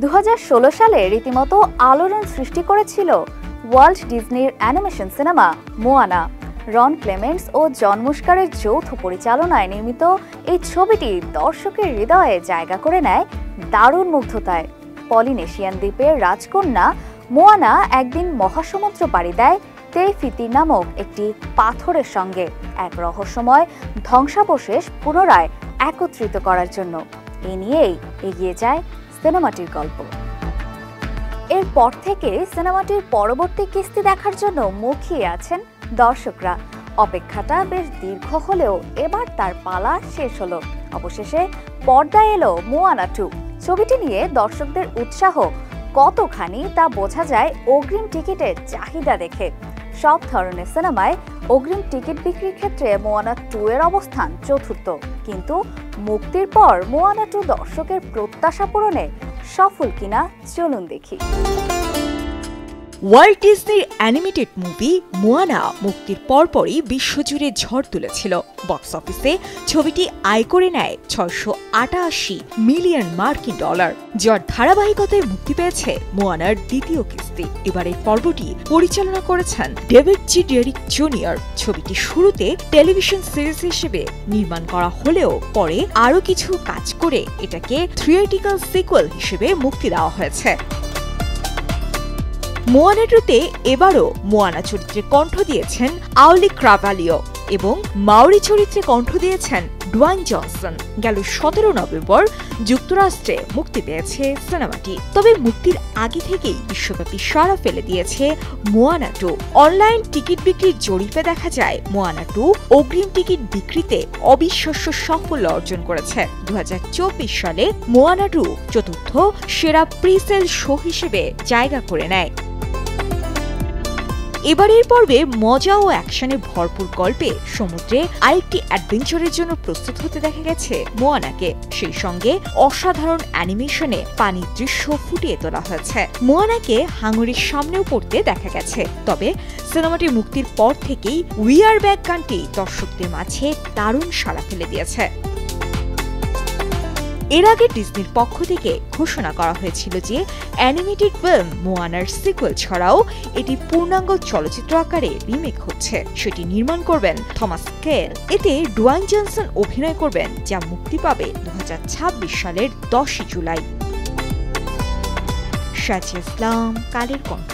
2016 সালে রীতিমতো আলোড়ন সৃষ্টি করেছিল ওয়াল্ট ডিজনির অ্যানিমেশন সিনেমা মোয়ানা। রন ক্লেমেন্টস ও জন মুস্কারের যৌথ পরিচালনায় নির্মিত এই ছবিটি দর্শকের হৃদয়ে জায়গা করে নেয় দারুণ মুগ্ধতায়। পলিনেশিয়ান দ্বীপের রাজকন্যা মোয়ানা একদিন মহাসমুদ্র পাড়ি দেয় তে ফিতি নামক একটি পাথরের সঙ্গে এক রহস্যময় ধ্বংসাবশেষ পুনরায় একত্রিত করার জন্য। এ নিয়েই এগিয়ে যায় সিনেমাটির গল্প। এরপর থেকে সিনেমাটির পরবর্তী কিস্তি দেখার জন্য মুখিয়ে আছেন দর্শকরা। অপেক্ষাটা বেশ দীর্ঘ হলেও এবার তার পালা শেষ হলো। অবশেষে পর্দায় এলো মোয়ানা 2। ছবিটি নিয়ে দর্শকদের উৎসাহ কতখানি তা বোঝা যায় অগ্রিম টিকিটের চাহিদা দেখে। সব ধরনের সিনেমায় অগ্রিম টিকিট বিক্রির ক্ষেত্রে মোয়ানা 2 এর অবস্থান চতুর্থ, কিন্তু মুক্তির পর মোয়ানা 2 দর্শকের প্রত্যাশা পূরণে সফল কিনা চলুন দেখি। ওয়াল্ট ডিজনির অ্যানিমেটেড মুভি মোয়ানা মুক্তির পরপরই বিশ্বজুড়ে ঝড় তুলেছিল। বক্স অফিসে ছবিটি আয় করে নেয় $688 মিলিয়ন মার্কিন, যার ধারাবাহিকতায় মুক্তি পেয়েছে মোয়ানার দ্বিতীয় কিস্তি। এবারের পর্বটি পরিচালনা করেছেন ডেভিড জি ডেরিক জুনিয়র। ছবিটি শুরুতে টেলিভিশন সিরিজ হিসেবে নির্মাণ করা হলেও পরে আরও কিছু কাজ করে এটাকে থিয়েট্রিক্যাল সিকুয়েল হিসেবে মুক্তি দেওয়া হয়েছে। মোয়ানা 2-তে এবারও মোয়ানা চরিত্রে কণ্ঠ দিয়েছেন আওলি ক্রাভালিও এবং মাউরি চরিত্রে কণ্ঠ দিয়েছেন ডুয়াইন জনসন। গেল 17 নভেম্বর যুক্তরাষ্ট্রে মুক্তি পেয়েছে সিনেমাটি। তবে মুক্তির আগে থেকেই বিশ্বব্যাপী সাড়া ফেলে দিয়েছে মোয়ানা 2। অনলাইন টিকিট বিক্রির জরিপে দেখা যায় মোয়ানা 2 অগ্রিম টিকিট বিক্রিতে অবিশ্বাস্য সাফল্য অর্জন করেছে। 2024 সালে মোয়ানা 2 চতুর্থ সেরা প্রিসেল শো হিসেবে জায়গা করে নেয়। এবারের পর্বে মজা ও অ্যাকশনে ভরপুর গল্পে সমুদ্রে আরেকটি অ্যাডভেঞ্চারের জন্য প্রস্তুত হতে দেখা গেছে মোয়ানাকে। সেই সঙ্গে অসাধারণ অ্যানিমেশনে পানির দৃশ্য ফুটিয়ে তোলা হয়েছে। মোয়ানাকে হাঙ্গরির সামনেও পড়তে দেখা গেছে। তবে সিনেমাটি মুক্তির পর থেকেই উই আর ব্যাক গানটি দর্শকদের মাঝে দারুণ সাড়া ফেলে দিয়েছে। এর আগে ডিজনির পক্ষ থেকে ঘোষণা করা হয়েছিল যে অ্যানিমেটেড ফিল্ম মোয়ানার সিকুয়েল ছাড়াও এটি পূর্ণাঙ্গ চলচ্চিত্র আকারে রিমেক হচ্ছে। সেটি নির্মাণ করবেন থমাস কেল। এতে ডুয়াইন জনসন অভিনয় করবেন, যা মুক্তি পাবে 2026 সালের 10 জুলাই। শাজি ইসলাম, কালের কণ্ঠ।